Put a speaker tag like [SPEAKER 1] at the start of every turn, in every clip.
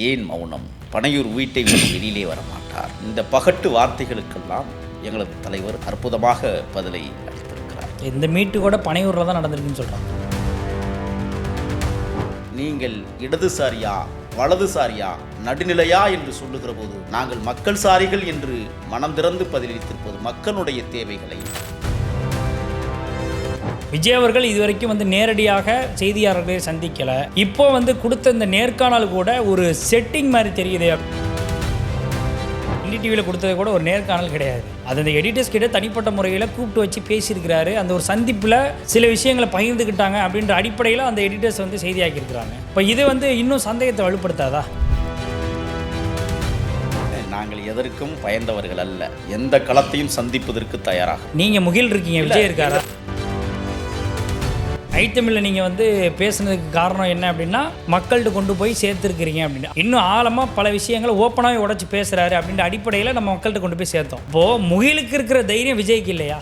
[SPEAKER 1] ஏன் மௌனம்? பனையூர் வீட்டை விட்டு வெளியிலே வரமாட்டார். இந்த பகட்டு வார்த்தைகளுக்கெல்லாம் எங்களது தலைவர் அற்புதமாக பதிலை அளித்திருக்கிறார்.
[SPEAKER 2] இந்த மீட்டு கூட பனையூரில் தான் நடந்திருக்குன்னு சொல்கிறாங்க.
[SPEAKER 1] நீங்கள் இடதுசாரியா வலதுசாரியா நடுநிலையா என்று சொல்லுகிற போது நாங்கள் மக்கள் சாரிகள் என்று மனம் திறந்து பதிலளித்திருப்பது மக்களுடைய தேவைகளை.
[SPEAKER 2] விஜய் அவர்கள் இதுவரைக்கும் நேரடியாக செய்தியாளர்களை சந்திக்கலை. இப்போ கொடுத்த இந்த நேர்காணல் கூட ஒரு செட்டிங் மாதிரி தெரியுது. டிவியில் கொடுத்தது கூட ஒரு நேர்காணல் கிடையாது. அது அந்த எடிட்டர்ஸ் கிட்ட தனிப்பட்ட முறையில் கூப்பிட்டு வச்சு பேசியிருக்கிறாரு. அந்த ஒரு சந்திப்பில் சில விஷயங்களை பகிர்ந்துக்கிட்டாங்க அப்படின்ற அடிப்படையில் அந்த எடிட்டர்ஸ் செய்தியாக்கியிருக்கிறாங்க. இப்போ இது இன்னும் சந்தேகத்தை வலுப்படுத்தாதா?
[SPEAKER 1] நாங்கள் எதற்கும் பயந்தவர்கள் அல்ல. எந்த களத்தையும் சந்திப்பதற்கு தயாராக.
[SPEAKER 2] நீங்கள் முகில் இருக்கீங்க, விஜய் இருக்காரா? ஐத்தமிழில் நீங்கள் பேசுனதுக்கு காரணம் என்ன அப்படின்னா, மக்கள்கிட்ட கொண்டு போய் சேர்த்துருக்கிறீங்க அப்படின்னா, இன்னும் ஆழமாக பல விஷயங்களை ஓப்பனாகவே உடச்சி பேசுகிறாரு அப்படின்ற அடிப்படையில் நம்ம மக்கள்கிட்ட கொண்டு போய் சேர்த்தோம். இப்போது முகிலுக்கு இருக்கிற தைரியம் விஜய்க்கு இல்லையா?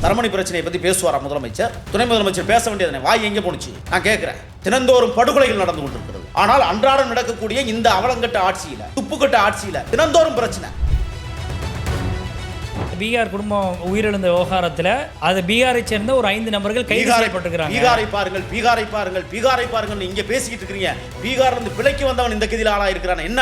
[SPEAKER 1] தரமணி பிரச்சனையை பற்றி பேசுவாரா முதலமைச்சர்? துணை முதலமைச்சர் பேச வேண்டியது வாய் எங்கே போணுச்சு? நான் கேட்குறேன். தினந்தோறும் படுகொலைகள் நடந்து கொண்டிருக்கிறது. ஆனால் அன்றாடம் நடக்கக்கூடிய இந்த அவலங்கட்ட ஆட்சியில், துப்புக்கட்ட ஆட்சியில் தினந்தோறும் பிரச்சனை.
[SPEAKER 2] பீகார் குடும்பம் உயிரிழந்த விவகாரத்தில் அது பீகாரை சேர்ந்த ஒரு 5 நபர்கள் கைது செய்யப்பட்டிருக்கிறாங்க.
[SPEAKER 1] பீகாரை பாருங்கள், பீகாரை பாருங்கள், பீகாரை பாருங்கள். இங்கே பேசிக்கிட்டு இருக்கிறீங்க. பீகார்ல இருந்து பிழைக்கு வந்தவன் இந்த கதியில் ஆளாயிருக்கிறான். என்ன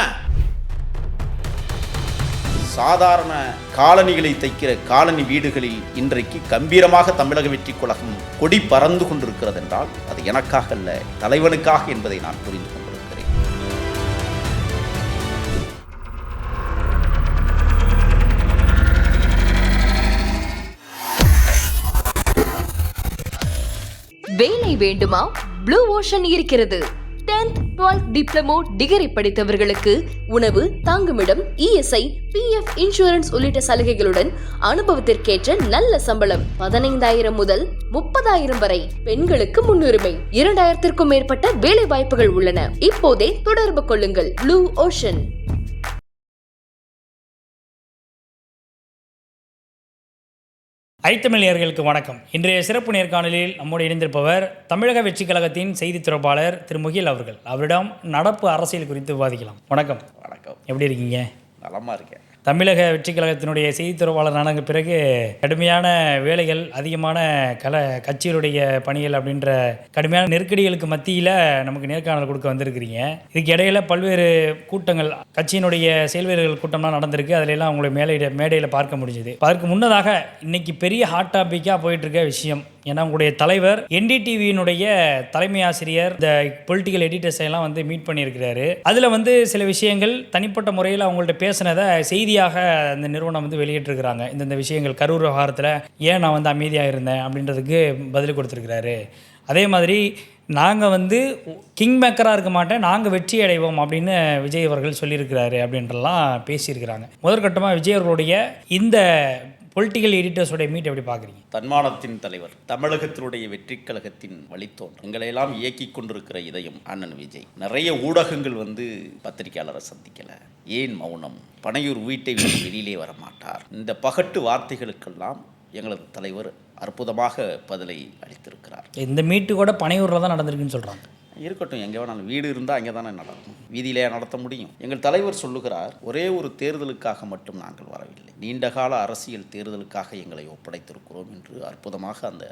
[SPEAKER 1] சாதாரண காலணிகளை தைக்கிற காலனி வீடுகளில் இன்றைக்கு கம்பீரமாக தமிழக வெற்றி கழகம் கொடி பறந்து கொண்டிருக்கிறது என்றால் அது எனக்காக அல்ல, தலைவனுக்காக என்பதை நான் புரிந்து கொண்டிருக்கிறேன்.
[SPEAKER 3] வேலை வேண்டுமா? ப்ளூ ஓஷன் இருக்கிறது. 10th 12th டிப்ளமோ டிகிரி படித்தவர்களுக்கு உணவு, தங்குமிடம், இஎஸ்ஐ, பிஎஃப், இன்சூரன்ஸ் உள்ளிட்ட சலுகைகளுடன் அனுபவத்திற்கேற்ற நல்ல சம்பளம் 15,000 முதல் 30,000 வரை. பெண்களுக்கு முன்னுரிமை. 2,000க்கும் மேற்பட்ட வேலை வாய்ப்புகள் உள்ளன. இப்போதே தொடர்பு கொள்ளுங்கள். Blue ocean.
[SPEAKER 2] ஐத்தமிழர்களுக்கு வணக்கம். இன்றைய சிறப்பு நேர்காணலில் நம்மோடு இணைந்திருப்பவர் தமிழக வெற்றி கழகத்தின் செய்தி தொடர்பாளர் திரு முகில் அவர்கள். அவரிடம் நடப்பு அரசியல் குறித்து விவாதிக்கலாம். வணக்கம்.
[SPEAKER 1] வணக்கம்.
[SPEAKER 2] எப்படி இருக்கீங்க?
[SPEAKER 1] நலமா இருக்கேன்.
[SPEAKER 2] தமிழக வெற்றி கழகத்தினுடைய செய்தி தொடர்பாளரான பிறகு கடுமையான வேலைகள், அதிகமான கட்சிகளுடைய பணிகள் அப்படின்ற கடுமையான நெருக்கடிகளுக்கு மத்தியில் நமக்கு நேர்காணல் கொடுக்க வந்திருக்கிறீங்க. இதுக்கு இடையில பல்வேறு கூட்டங்கள், கட்சியினுடைய செயல்வீரர்கள் கூட்டம்லாம் நடந்திருக்கு. அதிலெல்லாம் உங்களை மேடையில் பார்க்க முடிஞ்சது. அதற்கு முன்னதாக இன்னைக்கு பெரிய ஹாட் டாப்பிக்காக போயிட்டு இருக்க விஷயம், ஏன்னா உங்களுடைய தலைவர் என்டிடிவியினுடைய தலைமை ஆசிரியர் இந்த பொலிட்டிக்கல் எடிட்டர்ஸ் எல்லாம் மீட் பண்ணியிருக்கிறாரு. அதில் சில விஷயங்கள் தனிப்பட்ட முறையில் அவங்கள்ட்ட பேசினதை செய்தியாக அந்த நிறுவனம் வெளியிட்டிருக்கிறாங்க. இந்த விஷயங்கள் கரூர் விவகாரத்தில் ஏன் நான் அமைதியாக இருந்தேன் அப்படின்றதுக்கு பதில் கொடுத்துருக்கிறாரு. அதே மாதிரி நாங்கள் கிங் மேக்கராக இருக்க மாட்டேன், நாங்கள் வெற்றி அடைவோம் அப்படின்னு விஜய் அவர்கள் சொல்லியிருக்கிறாரு அப்படின்றலாம் பேசியிருக்கிறாங்க. முதற்கட்டமாக விஜய் அவர்களுடைய இந்த பொலிட்டிக்கல் எடிட்டர்ஸோடைய மீட் எப்படி பார்க்குறீங்க?
[SPEAKER 1] தன்மானத்தின் தலைவர், தமிழகத்தினுடைய வெற்றி கழகத்தின் வழித்தோன்றல், எங்களையெல்லாம் இயக்கி கொண்டிருக்கிற இதயம் அண்ணன் விஜய். நிறைய ஊடகங்கள் பத்திரிகையாளரை சந்திக்கல. ஏன் மௌனம்? பனையூர் வீட்டை விட்டு வெளியிலே வரமாட்டார். இந்த பகட்டு வார்த்தைகளுக்கெல்லாம் எங்களது தலைவர் அற்புதமாக பதிலை அளித்திருக்கிறார்.
[SPEAKER 2] இந்த மீட்டு கூட பனையூரில் தான் நடந்திருக்குன்னு சொல்கிறாங்க.
[SPEAKER 1] இருக்கட்டும், எங்கே வேணாலும் வீடு இருந்தால் அங்கே தானே நடக்கும், வீதியிலே நடத்த முடியும். எங்கள் தலைவர் சொல்லுகிறார், ஒரே ஒரு தேர்தலுக்காக மட்டும் நாங்கள் வரவில்லை, நீண்டகால அரசியல் தேர்தலுக்காக எங்களை ஒப்படைத்திருக்கிறோம் என்று அற்புதமாக அந்த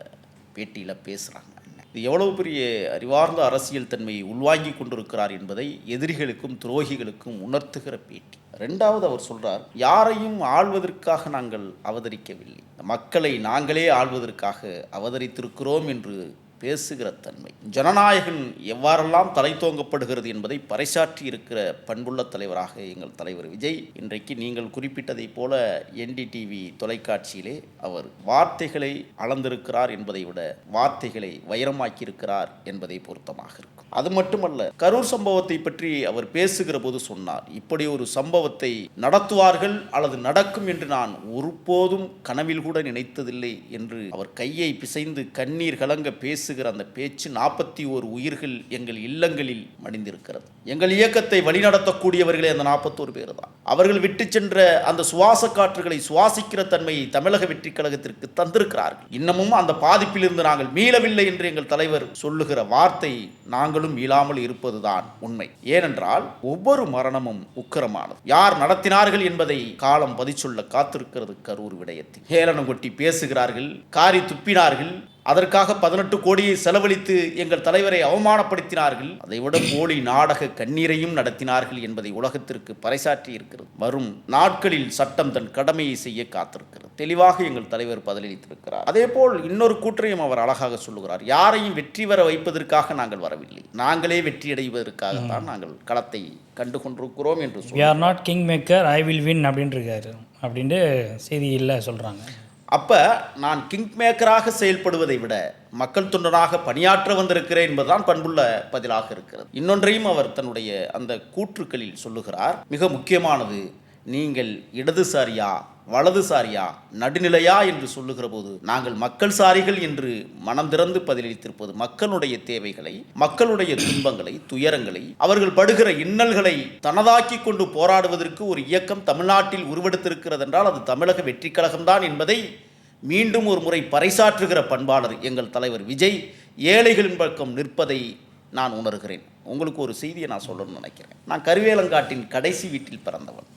[SPEAKER 1] பேட்டியில் பேசுகிறாங்க. இது எவ்வளவு பெரிய அறிவார்ந்த அரசியல் தன்மையை உள்வாங்கி கொண்டிருக்கிறார் என்பதை எதிரிகளுக்கும் துரோகிகளுக்கும் உணர்த்துகிற பேட்டி. ரெண்டாவது அவர் சொல்றார், யாரையும் ஆள்வதற்காக நாங்கள் அவதரிக்கவில்லை, மக்களை நாங்களே ஆள்வதற்காக அவதரித்திருக்கிறோம் என்று பேசுகிற தன்மை. ஜனநாயகம் எவ்வாறெல்லாம் தலை தோங்கப்படுகிறது என்பதை பறைசாற்றி இருக்கிற பண்புள்ள தலைவராக எங்கள் தலைவர் விஜய். இன்றைக்கு நீங்கள் குறிப்பிட்டதை போல என்டிடிவி தொலைக்காட்சியிலே அவர் வார்த்தைகளை அளந்திருக்கிறார் என்பதை விட வார்த்தைகளை வைரமாக்கியிருக்கிறார் என்பதை பொருத்தமாக இருக்கும். அது மட்டுமல்ல, கரூர் சம்பவத்தை பற்றி அவர் பேசுகிற போது சொன்னார், இப்படி ஒரு சம்பவத்தை நடத்துவார்கள் அல்லது நடக்கும் என்று நான் ஒருபோதும் கனவில் கூட நினைத்ததில்லை என்று அவர் கையை பிசைந்து கண்ணீர் கலங்க பேசி பேசுகிற அந்த பேச்சு 41 உயிர்கள் எங்கள் இல்லங்களில் மடிந்திருக்கிறது. எங்கள் இயக்கத்தை வழிநடத்தக்கூடியவர்களே அந்த 41 பேர் தான். அவர்கள் விட்டு சென்ற அந்த சுவாச காற்றுகளை சுவாசிக்கிற தன்மையை தமிழக வெற்றி கழகத்திற்கு தந்திருக்கிறார்கள். இன்னமும் அந்த பாதிப்பிலிருந்து நாங்கள் மீளவில்லை என்று எங்கள் தலைவர் சொல்லுகிற வார்த்தை நாங்களும் மீளாமல் இருப்பதுதான் உண்மை. ஏனென்றால் ஒவ்வொரு மரணமும் உக்கிரமானது. யார் நடத்தினார்கள் என்பதை காலம் பதிச்சொல்ல காத்திருக்கிறது. கரூர் விடயத்தில் ஏளனம் கொட்டி பேசுகிறார்கள், காரி துப்பினார்கள், அதற்காக 18 கோடியை செலவழித்து எங்கள் தலைவரை அவமானப்படுத்தினார்கள், அதைவிட போலி நாடக கண்ணீரையும் நடத்தினார்கள் என்பதை உலகத்திற்கு பறைசாற்றி இருக்கிறது. வரும் நாட்களில் சட்டம் தன் கடமையை செய்ய காத்திருக்கிறது. தெளிவாக எங்கள் தலைவர் பதிலளித்திருக்கிறார். அதேபோல் இன்னொரு கூற்றையும் அவர் அழகாக சொல்லுகிறார். யாரையும் வெற்றி பெற வைப்பதற்காக நாங்கள் வரவில்லை, நாங்களே வெற்றியடைவதற்காகத்தான் நாங்கள் களத்தை கண்டு கொண்டிருக்கிறோம் என்று
[SPEAKER 2] We are not king maker, I will win அப்படின்ட்டு செய்தியில் சொல்கிறாங்க.
[SPEAKER 1] அப்போ நான் கிங் மேக்கராக செயல்படுவதை விட மக்கள் தொண்டனாக பணியாற்ற வந்திருக்கிறேன் என்பதுதான் பண்புள்ள பதிலாக இருக்கிறது. இன்னொன்றையும் அவர் தன்னுடைய அந்த கூற்றுக்களில் சொல்லுகிறார். மிக முக்கியமானது, நீங்கள் இடதுசாரியா வலதுசாரியா நடுநிலையா என்று சொல்லுகிற போது நாங்கள் மக்கள் சாரிகள் என்று மனம் திறந்து பதிலளித்திருப்பது மக்களுடைய தேவைகளை, மக்களுடைய துன்பங்களை, துயரங்களை, அவர்கள் படுகிற இன்னல்களை தனதாக்கி கொண்டு போராடுவதற்கு ஒரு இயக்கம் தமிழ்நாட்டில் உருவெடுத்திருக்கிறது என்றால் அது தமிழக வெற்றி கழகம்தான் என்பதை மீண்டும் ஒரு முறை பறைசாற்றுகிற பண்பாளர் எங்கள் தலைவர் விஜய் ஏழைகளின் பக்கம் நிற்பதை நான் உணர்கிறேன். உங்களுக்கு ஒரு செய்தியை நான் சொல்லணும்னு நினைக்கிறேன். நான் கருவேலங்காட்டின் கடைசி வீட்டில் பிறந்தவன்.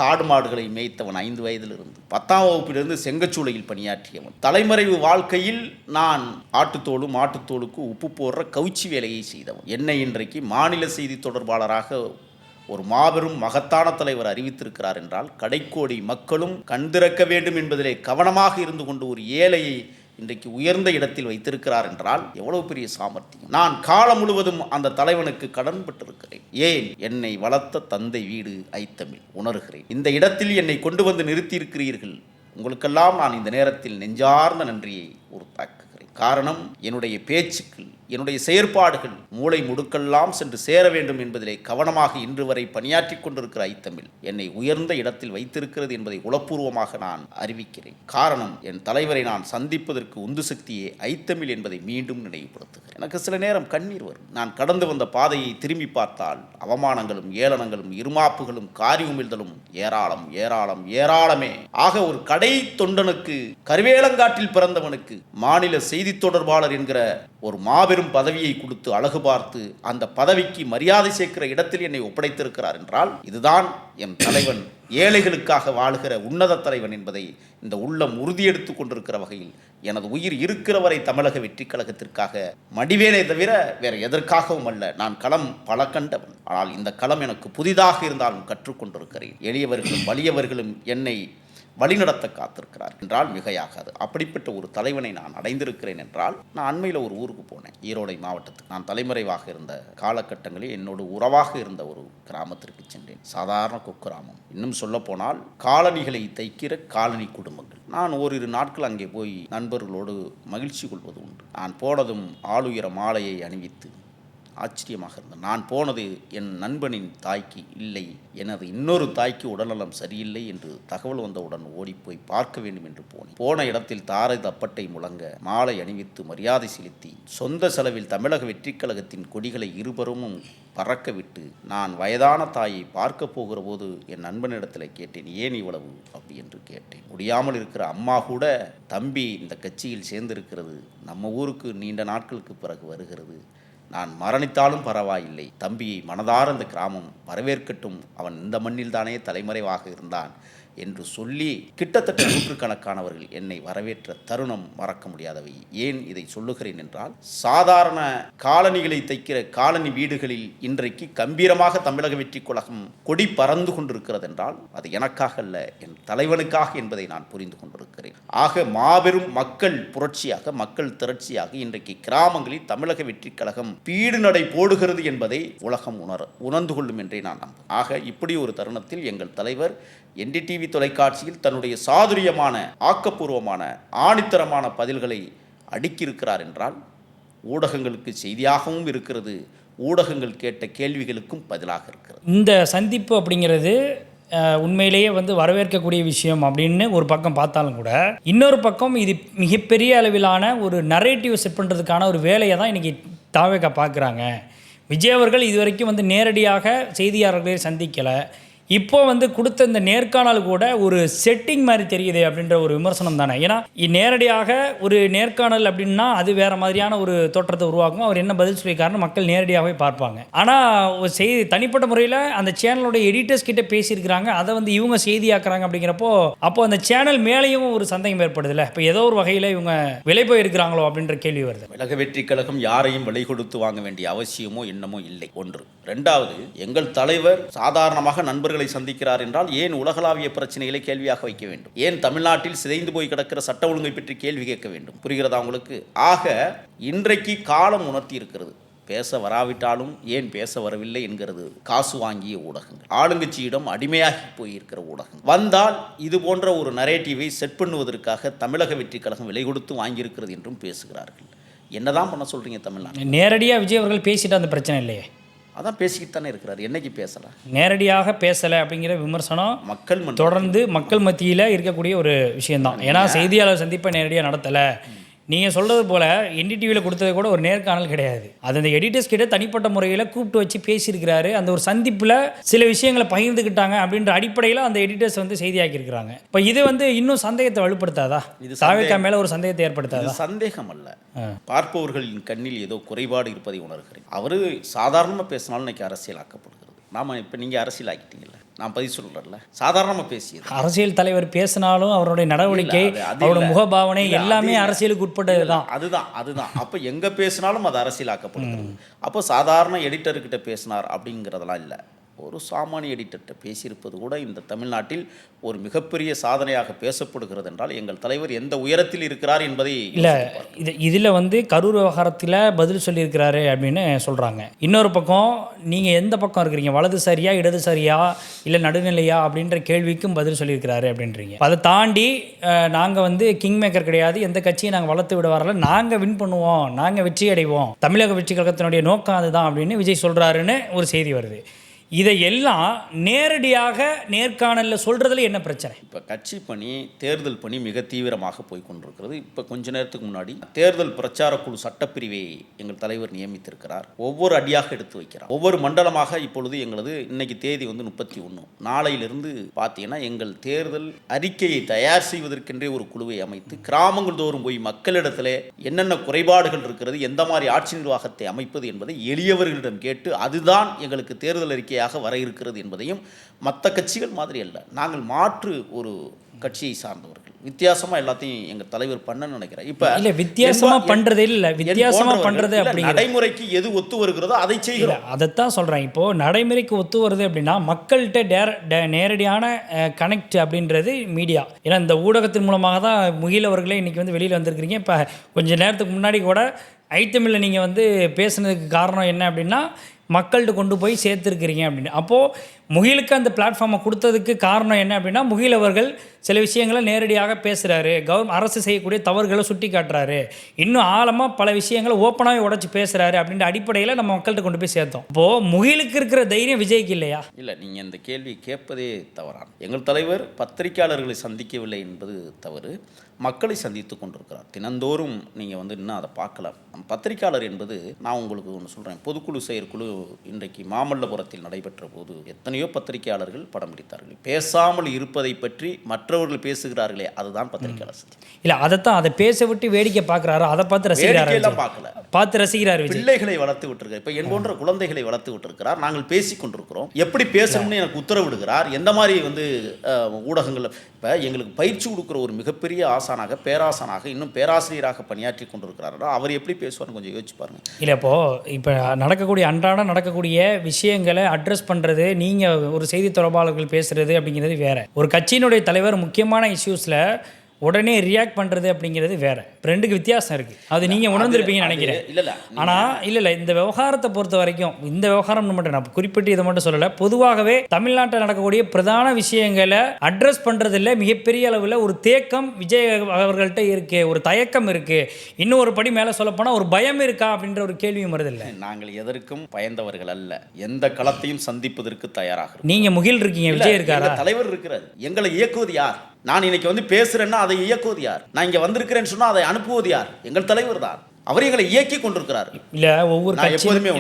[SPEAKER 1] ஆடு மாடுகளை மேய்த்தவன் 5 வயதிலிருந்து. 10ஆம் வகுப்பிலிருந்து செங்கச்சூளையில் பணியாற்றியவன். தலைமறைவு வாழ்க்கையில் நான் ஆட்டுத்தோடு மாட்டுத்தோலுக்கு உப்பு போடுற கவுச்சி வேலையை செய்தவன். என்னை இன்றைக்கு மாநில செய்தி தொடர்பாளராக ஒரு மாபெரும் மகத்தான தலைவர் அறிவித்திருக்கிறார் என்றால் கடைக்கோடி மக்களும் கண் திறக்க வேண்டும் என்பதிலே கவனமாக இருந்து கொண்டு ஒரு ஏழையை இன்றைக்கு உயர்ந்த இடத்தில் வைத்திருக்கிறார் என்றால் எவ்வளவு பெரிய சாமர்த்தியம். நான் காலம் முழுவதும் அந்த தலைவனுக்கு கடன் பட்டிருக்கிறேன். ஏன்? என்னை வளர்த்த தந்தை வீடு ஐத்தமிழ் உணர்கிறேன். இந்த இடத்தில் என்னை கொண்டு வந்து நிறுத்தியிருக்கிறீர்கள். உங்களுக்கெல்லாம் நான் இந்த நேரத்தில் நெஞ்சார்ந்த நன்றியை உறுத்தாக்குகிறேன். காரணம், என்னுடைய பேச்சுக்கள், என்னுடைய செயற்பாடுகள் மூளை முடுக்கெல்லாம் சென்று சேர வேண்டும் என்பதிலே கவனமாக இன்று வரை பணியாற்றி கொண்டிருக்கிற ஐத்தமிழ் என்னை உயர்ந்த இடத்தில் வைத்திருக்கிறது என்பதை உளப்பூர்வமாக நான் அறிவிக்கிறேன். காரணம், என் தலைவரை நான் சந்திப்பதற்கு உந்து சக்தியே ஐத்தமிழ் என்பதை மீண்டும் நினைவுபடுத்துகிறேன். எனக்கு சில நேரம் கண்ணீர் வரும். நான் கடந்து வந்த பாதையை திரும்பி பார்த்தால் அவமானங்களும் ஏளனங்களும் இருமாப்புகளும் காரியுமிழ்தலும் ஏராளம் ஏராளம் ஏராளமே. ஆக ஒரு கடை தொண்டனுக்கு, கருவேலங்காட்டில் பிறந்தவனுக்கு மாநில செய்தி தொடர்பாளர் என்கிற ஒரு மாபெரும் பதவியை கொடுத்து அழகு பார்த்து அந்த பதவிக்கு மரியாதை சேர்க்கிற இடத்தில் என்னை ஒப்படைத்திருக்கிறார் என்றால் இதுதான் என் தலைவன் ஏழைகளுக்காக வாழ்கிற உன்னத தலைவன் என்பதை இந்த உள்ளம் உறுதியெடுத்து கொண்டிருக்கிற வகையில் எனது உயிர் இருக்கிற வரை தமிழக வெற்றி கழகத்திற்காக மடிவேனே தவிர வேறு எதற்காகவும் அல்ல. நான் களம் பல கண்டவன். ஆனால் இந்த களம் எனக்கு புதிதாக இருந்தாலும் கற்றுக்கொண்டிருக்கிறேன். எளியவர்களும் வலியவர்களும் என்னை வழிநடத்த காத்திருக்கிறார் என்றால் மிகையாகாது. அப்படிப்பட்ட ஒரு தலைவனை நான் அடைந்திருக்கிறேன் என்றால், நான் அண்மையில் ஒரு ஊருக்கு போனேன், ஈரோடு மாவட்டத்துக்கு. நான் தலைமறைவாக இருந்த காலகட்டங்களில் என்னோட உறவாக இருந்த ஒரு கிராமத்திற்கு சென்றேன். சாதாரண குக்கிராமம். இன்னும் சொல்ல போனால் காலணிகளை தைக்கிற காலனி குடும்பங்கள். நான் ஓரிரு நாட்கள் அங்கே போய் நண்பர்களோடு மகிழ்ச்சி கொள்வது உண்டு. நான் போனதும் ஆளுயர மாலையை அணிவித்து ஆச்சரியமாக இருந்தேன். நான் போனது என் நண்பனின் தாய்க்கு இல்லை, எனது இன்னொரு தாய்க்கு உடல்நலம் சரியில்லை என்று தகவல் வந்தவுடன் ஓடிப்போய் பார்க்க வேண்டும் என்று போனேன். போன இடத்தில் தாரை தப்பட்டை முழங்க மாலை அணிவித்து மரியாதை செலுத்தி சொந்த செலவில் தமிழக வெற்றி கழகத்தின் கொடிகளை இருபுறமும் பறக்க விட்டு நான் வயதான தாயை பார்க்க போகிற போது என் நண்பனிடத்தில் கேட்டேன், ஏன் இவ்வளவு அப்படி என்று கேட்டேன். முடியாமல் இருக்கிற அம்மா கூட தம்பி இந்த கட்சியில் சேர்ந்திருக்கிறது, நம்ம ஊருக்கு நீண்ட நாட்களுக்கு பிறகு வருகிறது, நான் மரணித்தாலும் பரவாயில்லை, தம்பியை மனதார இந்த கிராமம் வரவேற்கட்டும், அவன் இந்த மண்ணில் தானே தலைமறைவாக இருந்தான் என்று சொல்லி கிட்டத்தட்ட 100கணக்கானவர்கள் என்னை வரவேற்ற தருணம் மறக்க முடியாதவை. ஏன் இதை சொல்லுகிறேன் என்றால், சாதாரண காலணிகளை தைக்கிற காலனி வீடுகளில் இன்றைக்கு கம்பீரமாக தமிழக வெற்றி கழகம் கொடி பறந்து கொண்டிருக்கிறது என்றால் அது எனக்காக அல்ல, என் தலைவனுக்காக என்பதை நான் புரிந்து கொண்டிருக்கிறேன். ஆக மாபெரும் மக்கள் புரட்சியாக, மக்கள் திரட்சியாக இன்றைக்கு கிராமங்களில் தமிழக வெற்றி கழகம் பீடு நடை போடுகிறது என்பதை உலகம் உணர்ந்து கொள்ளும் என்றே நான் நம்புகிறேன். ஆக இப்படி ஒரு தருணத்தில் எங்கள் தலைவர் NDTV தொலைக்காட்சியில் தன்னுடைய சாதுரியமான, ஆக்கப்பூர்வமான, ஆணித்தரமான பதில்களை அடுக்கியிருக்கிறார் என்றால் ஊடகங்களுக்கு செய்தியாகவும் இருக்கிறது, ஊடகங்கள் கேட்ட கேள்விகளுக்கும் பதிலாக இருக்கிறது.
[SPEAKER 2] இந்த சந்திப்பு அப்படிங்கிறது உண்மையிலேயே வந்து வரவேற்கக்கூடிய விஷயம் அப்படின்னு ஒரு பக்கம் பார்த்தாலும் கூட, இன்னொரு பக்கம் இது மிகப்பெரிய அளவிலான ஒரு நரேட்டிவ் செட் பண்ணுறதுக்கான ஒரு வேலையை தான் இன்றைக்கி தாவேகா பார்க்குறாங்க. விஜய் அவர்கள் இதுவரைக்கும் வந்து நேரடியாக செய்தியாளர்களை சந்திக்கலை. இப்போ வந்து கொடுத்த இந்த நேர்காணல் கூட ஒரு செட்டிங் மாதிரி தெரியுது அப்படின்ற ஒரு விமர்சனம் தானே. ஏன்னா நேரடியாக ஒரு நேர்காணல் அப்படின்னா அது வேறு மாதிரியான ஒரு தோற்றத்தை உருவாக்கும். அவர் என்ன பதில் சொல்லியிருக்காருன்னு மக்கள் நேரடியாகவே பார்ப்பாங்க. ஆனால் ஒரு செய்தி தனிப்பட்ட முறையில் அந்த சேனலோட எடிட்டர்ஸ் கிட்ட பேசியிருக்கிறாங்க, அதை வந்து இவங்க செய்தியாக்குறாங்க. அப்படிங்கிறப்போ அப்போ அந்த சேனல் மேலேயும் ஒரு சந்தேகம் ஏற்படுதுல்ல. இப்போ ஏதோ ஒரு வகையில் இவங்க விலை போயிருக்கிறாங்களோ அப்படின்ற கேள்வி வருது.
[SPEAKER 1] தமிழக வெற்றி கழகம் யாரையும் விலை கொடுத்து வாங்க வேண்டிய அவசியமோ என்னமோ இல்லை. ஒன்று. ரெண்டாவது, எங்கள் தலைவர் சாதாரணமாக நண்பர்கள் சந்திக்கிறார் என்றால் ஏன் உலகளாவிய பிரச்சனைகளை கேள்வியாக வைக்க வேண்டும்? ஏன் தமிழ்நாட்டில் சிதைந்து போய் கிடக்கிற சட்ட ஒழுங்கை பற்றி கேள்வி கேட்க வேண்டும்? புரிகிறதா உங்களுக்கு? ஆக இன்றைக்கு காலம் உணர்த்தி இருக்கிறது. பேச வராவிட்டாலும் ஏன் பேச வரவில்லை என்கிறது காசு வாங்கிய ஊடகங்கள், ஆளுங்கட்சியிடம் அடிமையாகி போயிருக்கிற ஊடகம். வந்தால் இது போன்ற ஒரு நரேட்டிவை செட் பண்ணுவதற்காக தமிழக வெற்றி கழகம் விலை கொடுத்து வாங்கியிருக்கிறது என்றும் பேசுகிறார்கள். என்னதான் பண்ண சொல்றீங்க? தமிழ்நாடு
[SPEAKER 2] நேரடியாக விஜய் அவர்கள் பேசிட்டு அந்த பிரச்சனை இல்லையே.
[SPEAKER 1] அதான் பேசிக்கிட்டு தானே இருக்கிறார். என்னைக்கு பேசலாம்?
[SPEAKER 2] நேரடியாக பேசலை அப்படிங்கிற விமர்சனம்
[SPEAKER 1] மக்கள்
[SPEAKER 2] தொடர்ந்து மக்கள் மத்தியில் இருக்கக்கூடிய ஒரு விஷயம்தான். ஏன்னா செய்தியாளர் சந்திப்பை நேரடியாக நடத்தலை. நீங்கள் சொல்கிறது போல் என்டிடிவியில் கொடுத்தது கூட ஒரு நேர்காணல் கிடையாது. அது அந்த எடிட்டர்ஸ் கிட்ட தனிப்பட்ட முறையில் கூப்பிட்டு வச்சு பேசியிருக்கிறாரு. அந்த ஒரு சந்திப்பில் சில விஷயங்களை பகிர்ந்துக்கிட்டாங்க அப்படின்ற அடிப்படையில் அந்த எடிட்டர்ஸ் வந்து செய்தியாக்கியிருக்கிறாங்க. இப்போ இது வந்து இன்னும் சந்தேகத்தை வலுப்படுத்தாதா? இது தாவேகா மேலே ஒரு சந்தேகத்தை ஏற்படுத்தாதா?
[SPEAKER 1] சந்தேகம் அல்ல, பார்ப்பவர்களின் கண்ணில் ஏதோ குறைபாடு இருப்பதை உணர்கிறேன். அவர் சாதாரணமாக பேசினாலும் இன்னைக்கு அரசியலாக்கப்படுகிறது. நாம இப்போ நீங்கள் அரசியல் ஆக்கிட்டீங்கல்ல, நான் பதில் சொல்கிறேன்ல, சாதாரணமாக பேசியது. அரசியல்
[SPEAKER 2] தலைவர் பேசினாலும் அவருடைய நடவடிக்கை, அவருடைய முகபாவனை எல்லாமே அரசியலுக்கு உட்பட்டது தான்.
[SPEAKER 1] அதுதான் அப்போ எங்கே பேசினாலும் அது அரசியலாக்கப்படுகிறது. அப்போ சாதாரண எடிட்டர்கிட்ட பேசினார் அப்படிங்கிறதெல்லாம் இல்லை. ஒரு சாமானிய எடிட்டர்கிட்ட பேசியிருப்பது கூட இந்த தமிழ்நாட்டில் ஒரு மிகப்பெரிய சாதனையாக பேசப்படுகிறது என்றால் எங்கள் தலைவர் எந்த உயரத்தில் இருக்கிறார் என்பதை
[SPEAKER 2] இல்லை. இதில் வந்து கரூர் விவகாரத்தில் பதில் சொல்லியிருக்கிறாரு அப்படின்னு சொல்கிறாங்க. இன்னொரு பக்கம் நீங்கள் எந்த பக்கம் இருக்கிறீங்க, வலதுசாரியா இடதுசாரியா இல்லை நடுநிலையா அப்படின்ற கேள்விக்கும் பதில் சொல்லியிருக்கிறாரு அப்படின்றீங்க. அதை தாண்டி நாங்கள் வந்து கிங் மேக்கர் கிடையாது, எந்த கட்சியை நாங்கள் வளர்த்து விட வரல, நாங்கள் வின் பண்ணுவோம், நாங்கள் வெற்றி அடைவோம், தமிழக வெற்றி கழகத்தினுடைய நோக்கம் அதுதான் அப்படின்னு விஜய் சொல்கிறாருன்னு ஒரு செய்தி வருது. இதையெல்லாம் நேரடியாக நேர்காணலில் சொல்கிறதுல என்ன பிரச்சனை?
[SPEAKER 1] இப்போ கட்சி பணி, தேர்தல் பணி மிக தீவிரமாக போய் கொண்டிருக்கிறது. இப்போ கொஞ்ச நேரத்துக்கு முன்னாடி தேர்தல் பிரச்சார குழு சட்டப்பிரிவை எங்கள் தலைவர் நியமித்திருக்கிறார். ஒவ்வொரு அடியாக எடுத்து வைக்கிறார். ஒவ்வொரு மண்டலமாக இப்பொழுது எங்களது இன்னைக்கு தேதி வந்து 31, நாளையிலிருந்து பார்த்தீங்கன்னா எங்கள் தேர்தல் அறிக்கையை தயார் செய்வதற்கென்றே ஒரு குழுவை அமைத்து கிராமங்கள் தோறும் போய் மக்களிடத்தில் என்னென்ன குறைபாடுகள் இருக்கிறது, எந்த மாதிரி ஆட்சி நிர்வாகத்தை அமைப்பது என்பதை எளியவர்களிடம் கேட்டு அதுதான் எங்களுக்கு தேர்தல் அறிக்கை வர இருக்கிறது என்பதையும், மற்ற கட்சிகள் மாதிரி அல்ல, நாங்கள் மாற்று ஒரு கட்சியை சார்ந்தவர்கள், வித்தியாசமா எல்லாத்தையும் எங்க தலைவர் பண்ண நினைக்கிறேன். இப்ப
[SPEAKER 2] இல்ல வித்தியாசமா பண்றதே இல்ல, வித்தியாசமா பண்றது அப்படி
[SPEAKER 1] நடைமுறைக்கு எது ஒத்து வருகிறதோ அதை செய்கிறோம்.
[SPEAKER 2] அதைத்தான் சொல்றேன். இப்போ நடைமுறைக்கு ஒத்து வருது அப்படின்னா மக்கள்கிட்ட நேரடியான கனெக்ட் அப்படின்றது மீடியா. ஏன்னா இந்த ஊடகத்தின் மூலமாக தான் முகிலவர்களே இன்னைக்கு வந்து வெளியில் வந்திருக்கிறீங்க. இப்போ கொஞ்ச நேரத்துக்கு முன்னாடி கூட ஐத்தமிழில் நீங்கள் வந்து பேசுனதுக்கு காரணம் என்ன அப்படின்னா மக்கள்கிட்ட கொண்டு போய் சேர்த்துருக்கிறீங்க அப்படின்னு. அப்போது முகிலுக்கு அந்த பிளாட்ஃபார்மை கொடுத்ததுக்கு காரணம் என்ன அப்படின்னா முகில் அவர்கள் சில விஷயங்களை நேரடியாக பேசுகிறாரு, அரசு செய்யக்கூடிய தவறுகளை சுட்டி காட்டுறாரு, இன்னும் ஆழமாக பல விஷயங்களை ஓப்பனாகவே உடச்சி பேசுகிறாரு அப்படின்ற அடிப்படையில் நம்ம மக்கள்கிட்ட கொண்டு போய் சேர்த்தோம். இப்போது முகிலுக்கு இருக்கிற தைரியம் விஜய்க்கு இல்லையா?
[SPEAKER 1] இல்லை, நீங்கள் இந்த கேள்வி கேட்பதே தவறான. எங்கள் தலைவர் பத்திரிகையாளர்களை சந்திக்கவில்லை என்பது தவறு, மக்களை சந்தித்து கொண்டிருக்கிறார். தினந்தோறும் நீங்கள் வந்து இன்னும் அதை பார்க்கலாம். பத்திரிகையாளர் என்பது, நான் உங்களுக்கு ஒன்று சொல்கிறேன், பொதுக்குழு செயற்குழு இன்றைக்கு மாமல்லபுரத்தில் நடைபெற்ற போது எத்தனையோ பத்திரிகையாளர்கள் படம் பிடித்தார்கள். பேசாமல் இருப்பதை பற்றி மற்றவர்கள் பேசுகிறார்களே, அதுதான் பத்திரிகையாளர் சந்தி.
[SPEAKER 2] இல்லை, அதைத்தான், அதை பேச விட்டு வேடிக்கை பார்க்குறாரு, அதை பார்த்து ரசிக்கிறாரு, பார்த்து ரசிக்கிறார்.
[SPEAKER 1] பிள்ளைகளை வளர்த்து விட்டுருக்கார். இப்போ என் போன்ற குழந்தைகளை வளர்த்து விட்டுருக்கிறார். நாங்கள் பேசி கொண்டிருக்கிறோம், எப்படி பேசணும்னு எனக்கு உத்தரவிடுகிறார். எந்த மாதிரி வந்து ஊடகங்கள் இப்போ எங்களுக்கு பயிற்சி கொடுக்குற ஒரு மிகப்பெரிய ஆசானாக, பேராசானாக, இன்னும் பேராசிரியராக பணியாற்றி கொண்டிருக்கிறாரோ அவர் எப்படி பேசுவார்னு கொஞ்சம் யோசிச்சு பாருங்க.
[SPEAKER 2] இல்லை, இப்போ நடக்கக்கூடிய அன்றாடம் நடக்கக்கூடிய விஷயங்களை அட்ரஸ் பண்ணுறது, நீங்கள் ஒரு செய்தி தொடர்பாளர்கள் பேசுகிறது அப்படிங்கிறது வேறு. ஒரு கட்சியினுடைய தலைவர் முக்கியமான இஷ்யூஸில் உடனே ரியாக்ட் பண்ணுறது அப்படிங்கிறது வேற. ரெண்டுக்கு வித்தியாசம் இருக்குது. அது நீங்கள் உணர்ந்திருப்பீங்கன்னு நினைக்கிறேன்.
[SPEAKER 1] இல்லை
[SPEAKER 2] ஆனால் இல்லை இந்த விவகாரத்தை பொறுத்த வரைக்கும், இந்த விவகாரம் மட்டும் நான் குறிப்பிட்டு இதை மட்டும் சொல்லலை, பொதுவாகவே தமிழ்நாட்டில் நடக்கக்கூடிய பிரதான விஷயங்களை அட்ரஸ் பண்ணுறதில்ல. மிகப்பெரிய அளவில் ஒரு தேக்கம் விஜய் அவர்கள்ட்ட இருக்கு, ஒரு தயக்கம் இருக்கு, இன்னும் ஒரு படி மேலே சொல்லப்போனால் ஒரு பயம் இருக்கா அப்படின்ற ஒரு கேள்வியும் வருதில்லை.
[SPEAKER 1] நாங்கள் எதற்கும் பயந்தவர்கள் அல்ல, எந்த களத்தையும் சந்திப்பதற்கு தயாராக.
[SPEAKER 2] நீங்க முகில் இருக்கீங்க, விஜய் இருக்காரா?
[SPEAKER 1] தலைவர் இருக்கிறார். எங்களை இயக்குவது யார்? நான் இன்னைக்கு வந்து பேசுறேன்னா அதை இயக்குவது யார்? நான் இங்க வந்திருக்கிறேன்னு சொன்னா அதை அனுப்புவது யார்? எங்கள் தலைவர் தான். அவர் எங்களை இயக்கி கொண்டிருக்கிறார்.
[SPEAKER 2] இல்ல ஒவ்வொரு
[SPEAKER 1] எப்போதுமே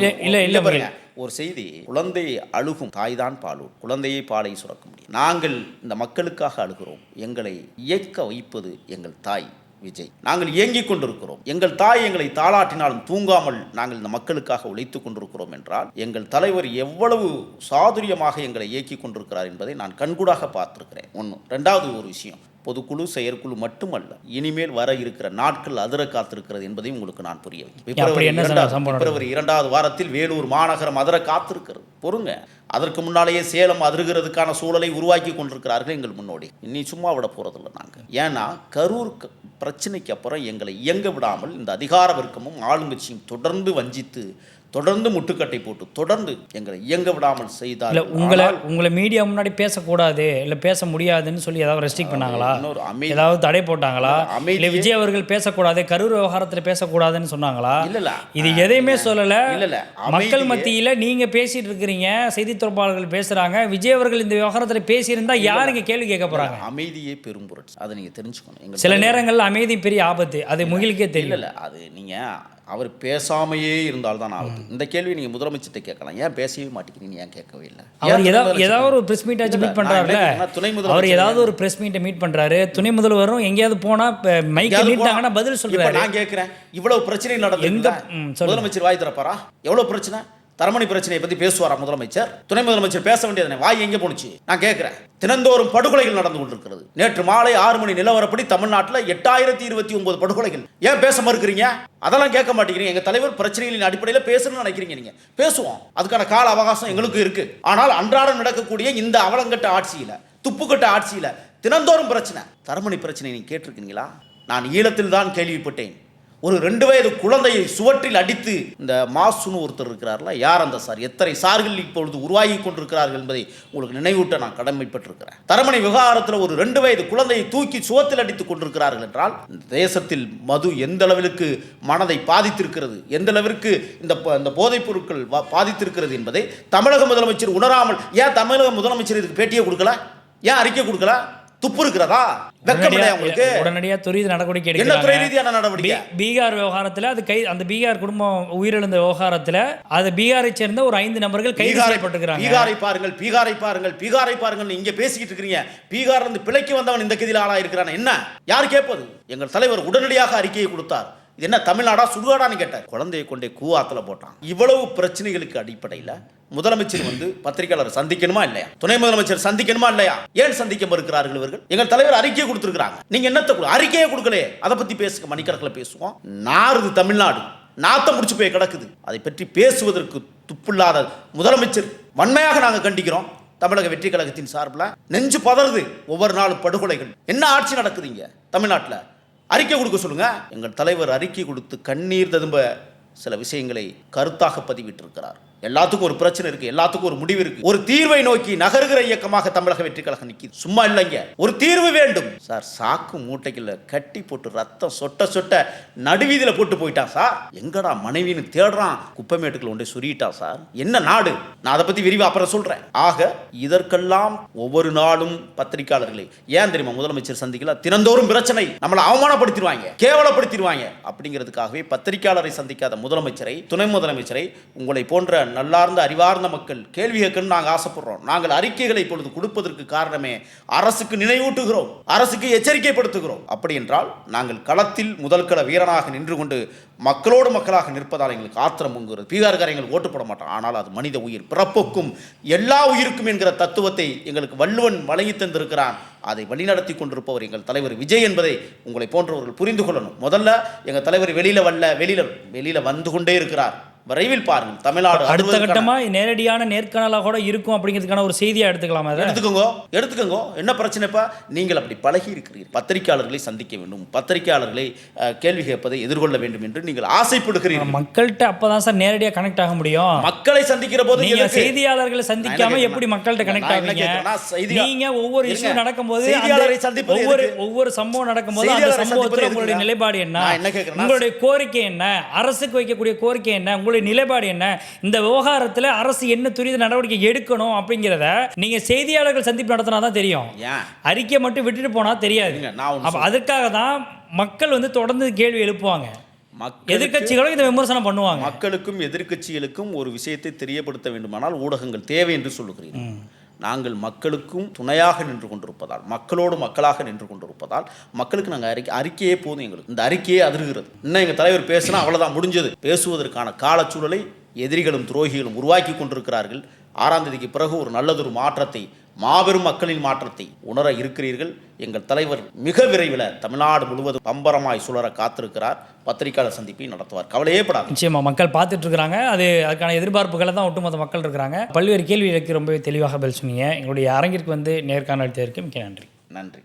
[SPEAKER 2] இல்ல
[SPEAKER 1] பாருங்க, ஒரு செய்தி, குழந்தை அழுகும் தாய்தான் பாலூர், குழந்தையை பாலை சுரக்க முடியும். நாங்கள் இந்த மக்களுக்காக அழுகிறோம். எங்களை இயக்க வைப்பது எங்கள் தாய் விஜய். நாங்கள் இயங்கிக் கொண்டிருக்கிறோம். எங்கள் தாய் எங்களை தாளாட்டினாலும் தூங்காமல் நாங்கள் இந்த மக்களுக்காக உழைத்துக் கொண்டிருக்கிறோம் என்றால் எங்கள் தலைவர் எவ்வளவு சாதுரியமாக எங்களை இயக்கிக் கொண்டிருக்கிறார் என்பதை நான் கண்கூடாக பார்த்திருக்கிறேன். ஒன்று. ரெண்டாவது ஒரு விஷயம், பொதுக்குழு செயற்குழு மட்டுமல்ல, இனிமேல் வர இருக்கிற நாட்கள் அதிர காத்திருக்கிறது என்பதையும் உங்களுக்கு நான் புரிய வைக்கிறேன். பிப்ரவரி 2வது வாரத்தில் வேலூர் மாநகரம் அதிர காத்திருக்கிறது. பொறுங்க. அதற்கு முன்னாலேயே சேலம் அதிர்கிறதுக்கான சூழலை உருவாக்கி கொண்டிருக்கிறார்கள் எங்கள் முன்னோடி. இன்னி சும்மா விட போறதில்லை நாங்கள். ஏன்னா கரூர் பிரச்சனைக்கு அப்புறம் எங்களை இயங்க விடாமல் இந்த அதிகார வர்க்கமும் ஆளுங்கட்சியும் தொடர்ந்து வஞ்சித்து, தொடர்ந்து முட்டுக்கட்டை போட்டு, தொடர்ந்து எங்களை இயங்க விடாமல் செய்தார்.
[SPEAKER 2] உங்களை மீடியா முன்னாடி பேசக்கூடாது, இல்லை பேச முடியாதுன்னு சொல்லி ஏதாவது ரெஸ்ட்ரிக்ட் பண்ணாங்களா? ஏதாவது தடை போட்டாங்களா? இல்லை விஜய் அவர்கள் பேசக்கூடாது, கரூர் விவகாரத்தில் பேசக்கூடாதுன்னு சொன்னாங்களா?
[SPEAKER 1] இல்ல
[SPEAKER 2] இது எதையுமே சொல்லலை. மக்கள் மத்தியில் நீங்கள் பேசிட்டு இருக்கிறீங்க, செய்தி தொடர்பாளர்கள் பேசுகிறாங்க. விஜய் அவர்கள் இந்த விவகாரத்தில் பேசியிருந்தா யாருங்க கேள்வி கேட்க போகிறாங்க?
[SPEAKER 1] அமைதியே பெரும் பொருள், அதை நீங்கள் தெரிஞ்சுக்கணும்.
[SPEAKER 2] சில நேரங்களில் அமைதி பெரிய ஆபத்து, அது முகிலுக்கே தெரியல.
[SPEAKER 1] அது நீங்கள் அவர் பேசாமையே இருந்தால்தான் ஆகுது. இந்த கேள்வி நீங்கள் முதலமைச்சர்கிட்ட கேட்கலாம். ஏன் பேசவே மாட்டேங்கிறீங்க, ஏன் கேட்கவே இல்லை?
[SPEAKER 2] அவர் ஏதாவது ஒரு பிரஸ் மீட் ஆச்சு மீட் பண்ணுறாருல, அவர் ஏதாவது ஒரு பிரஸ் மீட்டை மீட் பண்ணுறாரு. துணை முதல்வரும் எங்கேயாவது போனால் மைக்கை நீட்டாங்கன்னா பதில் சொல்கிறாரு.
[SPEAKER 1] நான் கேட்குறேன், இவ்வளவு பிரச்சனை நடந்து முதலமைச்சர் வாய் திறப்பாரா? எவ்வளோ பிரச்சனை? தரமணி பிரச்சனையை பற்றி பேசுவாரா முதலமைச்சர்? துணை முதலமைச்சர் பேச வேண்டியது வாய் எங்கே போணுச்சு? நான் கேட்கிறேன். தினந்தோறும் படுகொலைகள் நடந்து கொண்டிருக்கிறது. நேற்று மாலை 6 மணி நிலவரப்படி தமிழ்நாட்டில் 8029 படுகொலைகள். ஏன் பேச மறுக்கிறீங்க? அதெல்லாம் கேட்க மாட்டேங்கிறீங்க. எங்க தலைவர் பிரச்சனைகளின் அடிப்படையில் பேசணும்னு நினைக்கிறீங்க. நீங்க பேசுவோம், அதுக்கான கால அவகாசம் எங்களுக்கு இருக்கு. ஆனால் அன்றாடம் நடக்கக்கூடிய இந்த அவலங்கட்ட ஆட்சியில, துப்புக்கட்ட ஆட்சியில தினந்தோறும் பிரச்சனை. தரமணி பிரச்சனை நீங்க கேட்டிருக்கீங்களா? நான் ஈழத்தில் தான் கேள்விப்பட்டேன். ஒரு 2 வயது குழந்தையை சுவற்றில் அடித்து, இந்த மாசுன்னு ஒருத்தர் இருக்கிறார்ல, யார் அந்த சார்? எத்தனை சார்கள் இப்பொழுது உருவாகி கொண்டிருக்கிறார்கள் என்பதை உங்களுக்கு நினைவூட்ட நான் கடமைப்பட்டிருக்கிறேன். தரமணி விவகாரத்தில் ஒரு 2 வயது குழந்தையை தூக்கி சுவத்தில் அடித்துக் கொண்டிருக்கிறார்கள் என்றால் இந்த தேசத்தில் மது எந்த அளவிற்கு மனதை பாதித்திருக்கிறது, எந்த அளவிற்கு இந்த போதைப் பொருட்கள் பாதித்திருக்கிறது என்பதை தமிழக முதலமைச்சர் உணராமல், ஏன் தமிழக முதலமைச்சர் இதுக்கு பேட்டியை கொடுக்கல? ஏன் அறிக்கை கொடுக்கல? துப்பு இருக்கிறதா?
[SPEAKER 2] உடனடியாக துரித நடவடிக்கை எடுக்கிறாங்க. பீகார் விவகாரத்தில் அந்த பீகார் குடும்பம் உயிரிழந்த விவகாரத்தில் அது பீகாரை சேர்ந்த ஒரு 5 நபர்கள் கைது செய்யப்பட்டிருக்கிறாங்க.
[SPEAKER 1] பீகாரை பாருங்கள் இங்க பேசிக்கிட்டு இருக்கிறீங்க. பீகார்ல இருந்து பிழைக்கு வந்தவன் இந்த கதியில் ஆளாயிருக்கிறான். என்ன யார் கேட்பது? எங்கள் தலைவர் உடனடியாக அறிக்கையை கொடுத்தார். இது என்ன தமிழ்நாடா சுடுகாடான்னு கேட்டார். குழந்தையை கொண்டே கூவாத்துல போட்டான். இவ்வளவு பிரச்சனைகளுக்கு அடிப்படையில் முதலமைச்சர் பத்திரிகையாளர் சந்திக்கணுமா இல்லையா? துணை முதலமைச்சர் சந்திக்கணுமா இல்லையா? ஏன் சந்திக்க மறுக்கிறார்கள் இவர்கள்? எங்கள் தலைவர் அறிக்கையை கொடுத்திருக்கிறாங்க. நீங்க என்னத்த அறிக்கையை கொடுக்கலையே? அதை பத்தி பேசுங்க, மணிக்கணக்கில் பேசுவோம். நாறுது தமிழ்நாடு, நாத்தம் முடிச்சு போய் கிடக்குது. அதை பற்றி பேசுவதற்கு துப்பில்லாத முதலமைச்சர் வன்மையாக நாங்கள் கண்டிக்கிறோம். தமிழக வெற்றி கழகத்தின் சார்பில் நெஞ்சு பதறுது. ஒவ்வொரு நாளும் படுகொலைகள். என்ன ஆட்சி நடக்குதுங்க தமிழ்நாட்டில்? அறிக்கை கொடுக்க சொல்லுங்க. எங்கள் தலைவர் அறிக்கை கொடுத்து கண்ணீர் ததும்ப சில விஷயங்களை கருத்தாக பதிவிட்டிருக்கிறார். எல்லாத்துக்கும் ஒரு பிரச்சனை இருக்கு, எல்லாத்துக்கும் ஒரு முடிவு இருக்கு. ஒரு தீர்வை நோக்கி நகர்கிற இயக்கமாக தமிழக வெற்றி கழகம் நிற்கிது. சும்மா இல்லைங்க, ஒரு தீர்வு வேண்டும் சார். சாக்கு மூட்டைகளை கட்டி போட்டு ரத்தம் சொட்ட சொட்ட நடுவீதியில போட்டு போயிட்டான் சார். எங்கடா மனைவின்னு தேடுறான், குப்பைமேட்டுக்குள்ள ஒன்றே சுரியிட்டான் சார். என்ன நாடு? நான் அதை பத்தி விரிவா அப்புறம் சொல்றேன். ஆக இதற்கெல்லாம் ஒவ்வொரு நாளும் பத்திரிகையாளர்களை ஏன் தெரியுமா முதலமைச்சர் சந்திக்கல? தினந்தோறும் பிரச்சனை, நம்மளை அவமானப்படுத்திடுவாங்க, கேவலப்படுத்திடுவாங்க அப்படிங்கிறதுக்காகவே பத்திரிகையாளரை சந்திக்காத முதலமைச்சரை, துணை முதலமைச்சரை, உங்களை போன்ற நல்லார்ந்த அறிவார்ந்த மக்கள் கேள்வி கேட்கணும்னு நாங்கள் ஆசைப்படுறோம். நாங்கள் அறிக்கைகளை இப்பொழுது கொடுப்பதற்கு காரணமே அரசுக்கு நினைவூட்டுகிறோம், அரசுக்கு எச்சரிக்கைப்படுத்துகிறோம். அப்படி என்றால் நாங்கள் களத்தில் முதல்கள வீரனாக நின்று கொண்டு மக்களோடு மக்களாக நிற்பதால் எங்களுக்கு ஆத்திரம் பொங்குகிறது. பீகார்காரர் எங்களுக்கு ஓட்டு போட மாட்டோம். ஆனால் அது மனித உயிர், பிறப்புக்கும் எல்லா உயிருக்கும் என்கிற தத்துவத்தை எங்களுக்கு வள்ளுவன் வழங்கி தந்திருக்கிறான். அதை வழிநடத்தி கொண்டிருப்பவர் எங்கள் தலைவர் விஜய் என்பதை உங்களை போன்றவர்கள் புரிந்து கொள்ளணும். முதல்ல எங்கள் தலைவர் வெளியில வந்து கொண்டே இருக்கிறார். விரைவில் பாருங்கள். தமிழ்நாடு
[SPEAKER 2] அடுத்த கட்டமாக நேரடியான நேர்காணலாக கூட இருக்கும் அப்படிங்கிறதுக்கான ஒரு செய்தியாக எடுத்துக்கலாமா?
[SPEAKER 1] எடுத்துக்கோங்க. என்ன பிரச்சனைப்பா? நீங்கள் அப்படி பழகி இருக்கிறீர்கள். பத்திரிகையாளர்களை சந்திக்க வேண்டும், பத்திரிகையாளர்களை கேள்வி கேட்பதை எதிர்கொள்ள வேண்டும் என்று நீங்கள் ஆசைப்படுகிறீர்கள்.
[SPEAKER 2] மக்கள்கிட்ட அப்பதான் சார் நேரடியாக கனெக்ட் ஆக முடியும்.
[SPEAKER 1] மக்களை சந்திக்கிற போது
[SPEAKER 2] நீங்க செய்தியாளர்களை சந்திக்காம எப்படி மக்கள்கிட்ட கனெக்ட் ஆவீங்க? நீங்க ஒவ்வொரு இஷ்யூ நடக்கும்போது ஒவ்வொரு சம்பவம் நடக்கும்போது அந்த சம்பவத்தில் உங்களுடைய நிலைப்பாடு என்ன, உங்களுடைய கோரிக்கை என்ன, அரசுக்கு வைக்கக்கூடிய கோரிக்கை என்ன, உங்களுடைய நிலைப்பாடு என்ன, இந்த விவகாரத்தில் அரசு என்ன துரித நடவடிக்கை எடுக்கணும் அப்படிங்கிறத நீங்க செய்தியாளர்கள் சந்திப்பு நடத்தினா தான் தெரியும். அறிக்கை மட்டும் விட்டுட்டு போனா தெரியாது. அதுக்காக தான் மக்கள் வந்து தொடர்ந்து கேள்வி எழுப்புவாங்க. எதிர்க்கட்சிகளும் இதை விமர்சனம் பண்ணுவாங்க.
[SPEAKER 1] மக்களுக்கும் எதிர்க்கட்சிகளுக்கும் ஒரு விஷயத்தை தெரியப்படுத்த வேண்டுமானால் ஊடகங்கள் தேவை என்று சொல்லுகிறீர்கள். நாங்கள் மக்களுக்கும் துணையாக நின்று கொண்டிருப்பதால், மக்களோடு மக்களாக நின்று கொண்டிருப்பதால் மக்களுக்கு நாங்கள் அறிக்கையே போதும். எங்களுக்கு இந்த அறிக்கையே அதிர்கிறது. இன்னும் எங்கள் தலைவர் பேசினா அவ்வளோதான், முடிஞ்சது. பேசுவதற்கான காலச்சூழலை எதிரிகளும் துரோகிகளும் உருவாக்கி கொண்டிருக்கிறார்கள். 6ஆம் தேதிக்கு பிறகு ஒரு நல்லதொரு மாற்றத்தை, மாபெரும் மக்களின் மாற்றத்தை உணர இருக்கிறீர்கள். எங்கள் தலைவர் மிக விரைவில் தமிழ்நாடு முழுவதும் பம்பரமாய் சுழற காத்திருக்கிறார். பத்திரிகையாளர் சந்திப்பை நடத்துவார். கவலையே படாது.
[SPEAKER 2] நிச்சயமா மக்கள் பார்த்துட்டு இருக்கிறாங்க. அதுக்கான எதிர்பார்ப்புகளை தான் ஒட்டுமொத்த மக்கள் இருக்கிறாங்க. பல்வேறு கேள்விகளுக்கு ரொம்பவே தெளிவாக பதில் சொன்னீங்க. எங்களுடைய அரங்கிற்கு வந்து நேர்காணல் தேர்க்கு மிக்க நன்றி.
[SPEAKER 1] நன்றி.